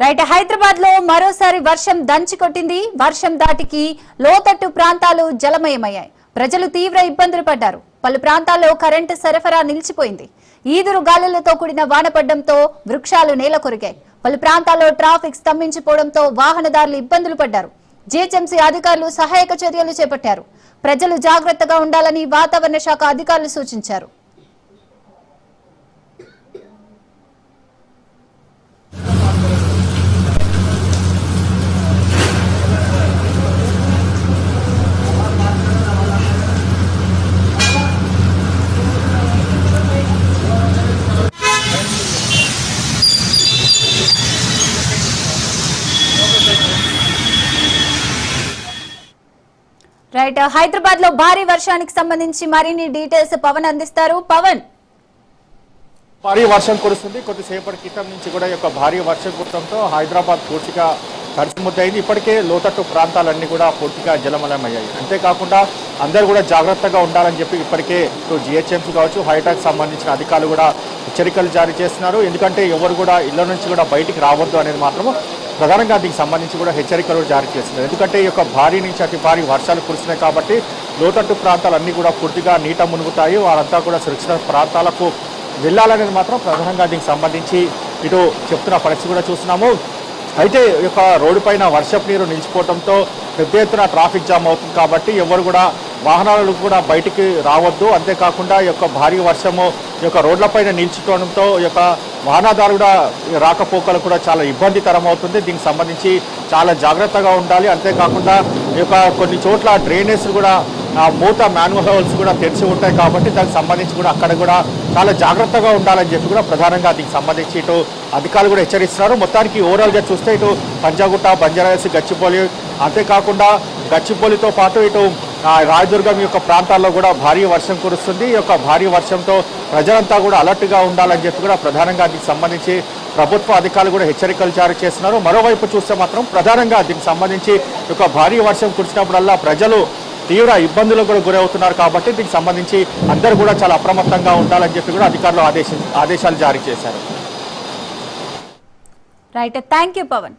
Right Hyderabad లో మరోసారి వర్షం దంచికొట్టింది. వర్షం దాటికి లోతట్టు ప్రాంతాలు జలమయమయ్యాయి. ప్రజలు తీవ్ర ఇబ్బందులు పడ్డారు. పలు ప్రాంతాల్లో కరెంటు సరఫరా నిలిచిపోయింది. ఈదురు గాలులతో కూడిన వాన పడడంతో వృక్షాలు నేలకొరిగాయి. పలు ప్రాంతాల్లో ట్రాఫిక్ స్తంభించిపోవడంతో వాహనదారులు ఇబ్బందులు పడ్డారు. జీహెచ్ఎంసీ అధికారులు సహాయక చర్యలు చేపట్టారు. ప్రజలు జాగ్రత్తగా ఉండాలని వాతావరణ శాఖ అధికారులు సూచించారు. రైట్ హైదరాబాద్ లో భారీ వర్షానికి సంబంధించి మరిన్ని డీటెయిల్స్ పవన్ అందిస్తారు. పవన్, భారీ వర్షం కురుస్తుంది. కొద్దిసేపటి క్రితం నుంచి కూడా యొక్క భారీ వర్షం కురవడంతో హైదరాబాద్ పూర్తిగా తడిసిముద్దయింది. ఇప్పటికే లోతట్టు ప్రాంతాలన్నీ కూడా పూర్తిగా జలమయమయ్యాయి. అంతేకాకుండా అందరూ కూడా జాగ్రత్తగా ఉండాలని చెప్పి ఇప్పటికే జిహెచ్ఎంసీ కావచ్చు, హైటెక్ సంబంధించిన అధికారులు కూడా హెచ్చరికలు జారీ చేస్తున్నారు. ఎందుకంటే ఎవరు కూడా ఇళ్ల నుంచి కూడా బయటికి రావద్దు అనేది మాత్రము ప్రధానంగా దీనికి సంబంధించి కూడా హెచ్చరికలు జారీ చేస్తున్నారు. ఎందుకంటే ఈ యొక్క భారీ నుంచి అతి భారీ వర్షాలు కురుస్తున్నాయి కాబట్టి లోతట్టు ప్రాంతాలన్నీ కూడా పూర్తిగా నీట మునుగుతాయి. వారంతా కూడా సురక్షిత ప్రాంతాలకు వెళ్ళాలనేది మాత్రం ప్రధానంగా దీనికి సంబంధించి ఇటు చెప్తున్న పరిస్థితి కూడా చూస్తున్నాము. అయితే ఈ యొక్క రోడ్డు పైన వర్షపు నీరు నిలిచిపోవడంతో పెద్ద ఎత్తున ట్రాఫిక్ జామ్ అవుతుంది కాబట్టి ఎవరు కూడా వాహనాలు కూడా బయటికి రావద్దు. అంతేకాకుండా ఈ యొక్క భారీ వర్షము ఈ యొక్క రోడ్లపైన నిలిచిపోవడంతో ఈ యొక్క వాహనదారు కూడా రాకపోకలు కూడా చాలా ఇబ్బందికరం అవుతుంది. దీనికి సంబంధించి చాలా జాగ్రత్తగా ఉండాలి. అంతేకాకుండా ఈ యొక్క కొన్ని చోట్ల డ్రైనేజ్ కూడా మూత మాన్యువల్ హోల్స్ కూడా తెరిచి ఉంటాయి కాబట్టి దానికి సంబంధించి కూడా అక్కడ కూడా చాలా జాగ్రత్తగా ఉండాలని చెప్పి కూడా ప్రధానంగా దీనికి సంబంధించి ఇటు అధికారులు కూడా హెచ్చరిస్తున్నారు. మొత్తానికి ఓవరాల్గా చూస్తే ఇటు పంజాగుట్ట, బంజారాహిల్స్, గచ్చిబౌలి, అంతేకాకుండా గచ్చిబౌలితో పాటు ఇటు రాయదుర్గం యొక్క ప్రాంతాల్లో కూడా భారీ వర్షం కురుస్తుంది. ఈ యొక్క భారీ వర్షంతో ప్రజలంతా కూడా అలర్ట్గా ఉండాలని చెప్పి కూడా ప్రధానంగా దీనికి సంబంధించి ప్రభుత్వ అధికారులు కూడా హెచ్చరికలు జారీ చేస్తున్నారు. మరోవైపు చూస్తే మాత్రం ప్రధానంగా దీనికి సంబంధించి ఈ యొక్క భారీ వర్షం కురిసినప్పుడల్లా ప్రజలు తీవ్ర ఇబ్బందులకు కూడా గురవుతున్నారు కాబట్టి దీనికి సంబంధించి అందరూ కూడా చాలా అప్రమత్తంగా ఉండాలని చెప్పి కూడా అధికారులు ఆదేశాలు జారీ చేశారు. Right, thank you Pawan.